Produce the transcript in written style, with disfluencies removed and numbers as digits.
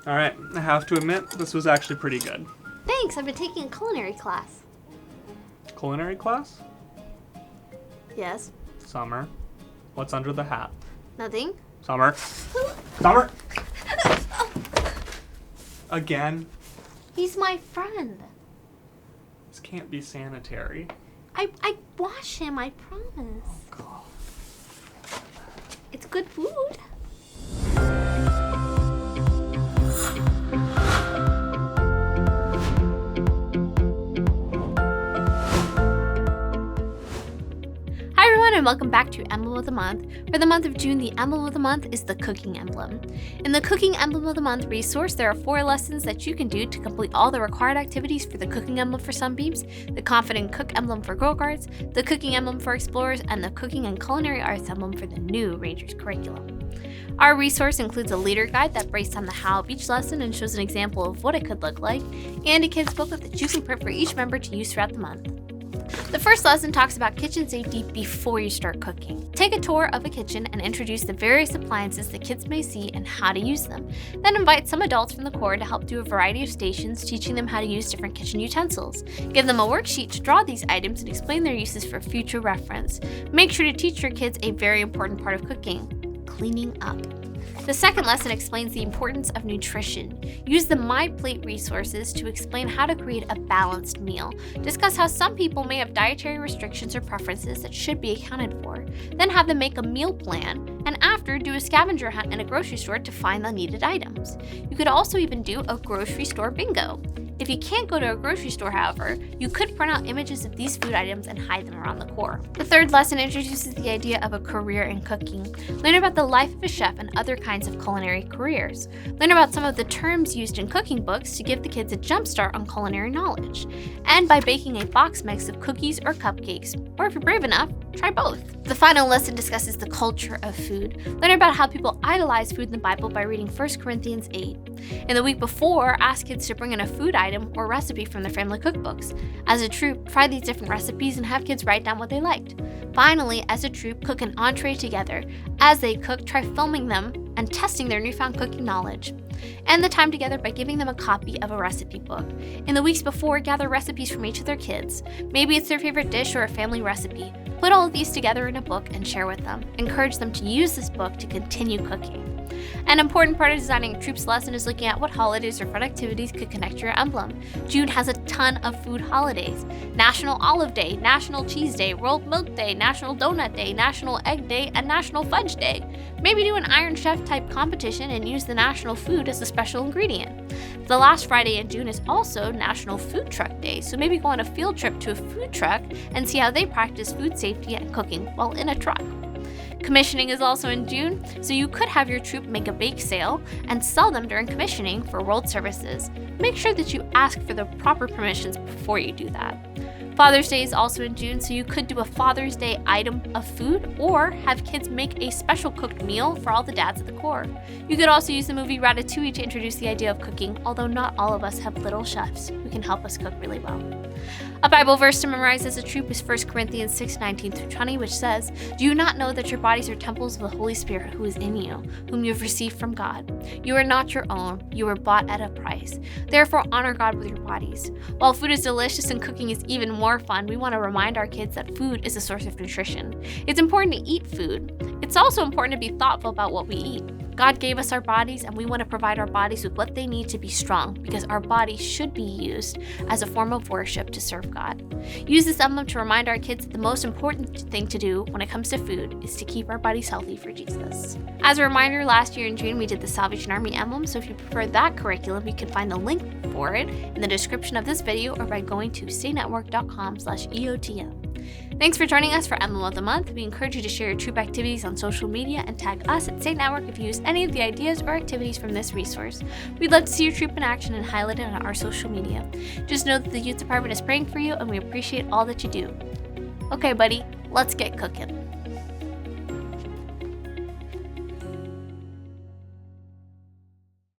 All right, I have to admit, this was actually pretty good. Thanks, I've been taking a culinary class. Culinary class? Yes. Summer. What's under the hat? Nothing. Summer. Summer! Again? He's my friend. This can't be sanitary. I wash him, I promise. Oh, God. It's good food. Hi everyone and welcome back to Emblem of the Month. For the month of June, the Emblem of the Month is the Cooking Emblem. In the Cooking Emblem of the Month resource, there are 4 lessons that you can do to complete all the required activities for the Cooking Emblem for Sunbeams, the Confident Cook Emblem for Girl Guards, the Cooking Emblem for Explorers, and the Cooking and Culinary Arts Emblem for the new Rangers curriculum. Our resource includes a leader guide that breaks down the how of each lesson and shows an example of what it could look like, and a kid's booklet that you can print for each member to use throughout the month. The first lesson talks about kitchen safety before you start cooking. Take a tour of a kitchen and introduce the various appliances the kids may see and how to use them. Then invite some adults from the Corps to help do a variety of stations, teaching them how to use different kitchen utensils. Give them a worksheet to draw these items and explain their uses for future reference. Make sure to teach your kids a very important part of cooking: cleaning up. The second lesson explains the importance of nutrition. Use the My Plate resources to explain how to create a balanced meal. Discuss how some people may have dietary restrictions or preferences that should be accounted for. Then have them make a meal plan, and after, do a scavenger hunt in a grocery store to find the needed items. You could also even do a grocery store bingo. If you can't go to a grocery store, however, you could print out images of these food items and hide them around the Corps. The third lesson introduces the idea of a career in cooking. Learn about the life of a chef and other kinds of culinary careers. Learn about some of the terms used in cooking books to give the kids a jump start on culinary knowledge. End by baking a box mix of cookies or cupcakes, or if you're brave enough, try both. The final lesson discusses the culture of food. Learn about how people idolize food in the Bible by reading 1 Corinthians 8. In the week before, ask kids to bring in a food item or recipe from their family cookbooks. As a troop, try these different recipes and have kids write down what they liked. Finally, as a troop, cook an entree together. As they cook, try filming them and testing their newfound cooking knowledge. End the time together by giving them a copy of a recipe book. In the weeks before, gather recipes from each of their kids. Maybe it's their favorite dish or a family recipe. Put all of these together in a book and share with them. Encourage them to use this book to continue cooking. An important part of designing a troop's lesson is looking at what holidays or fun activities could connect to your emblem. June has a ton of food holidays: National Olive Day, National Cheese Day, World Milk Day, National Donut Day, National Egg Day, and National Fudge Day. Maybe do an Iron Chef type competition and use the national food as a special ingredient. The last Friday in June is also National Food Truck Day, so maybe go on a field trip to a food truck and see how they practice food safety and cooking while in a truck. Commissioning is also in June, so you could have your troop make a bake sale and sell them during commissioning for World Services. Make sure that you ask for the proper permissions before you do that. Father's Day is also in June, so you could do a Father's Day item of food or have kids make a special cooked meal for all the dads at the Corps. You could also use the movie Ratatouille to introduce the idea of cooking, although not all of us have little chefs who can help us cook really well. A Bible verse to memorize as a troop is 1 Corinthians 6:19-20, which says, "Do you not know that your bodies are temples of the Holy Spirit who is in you, whom you have received from God? You are not your own, you were bought at a price. Therefore honor God with your bodies." While food is delicious and cooking is even more fun, we want to remind our kids that food is a source of nutrition. It's important to eat food. It's also important to be thoughtful about what we eat. God gave us our bodies, and we want to provide our bodies with what they need to be strong, because our bodies should be used as a form of worship to serve God. Use this emblem to remind our kids that the most important thing to do when it comes to food is to keep our bodies healthy for Jesus. As a reminder, last year in June we did the Salvation Army emblem, so if you prefer that curriculum, you can find the link for it in the description of this video or by going to statenetwork.com/EOTM. Thanks for joining us for Emblem of the Month. We encourage you to share your troop activities on social media and tag us at State Network if you use any of the ideas or activities from this resource. We'd love to see your troop in action and highlight it on our social media. Just know that the youth department is praying for you and we appreciate all that you do. Okay, buddy, let's get cooking.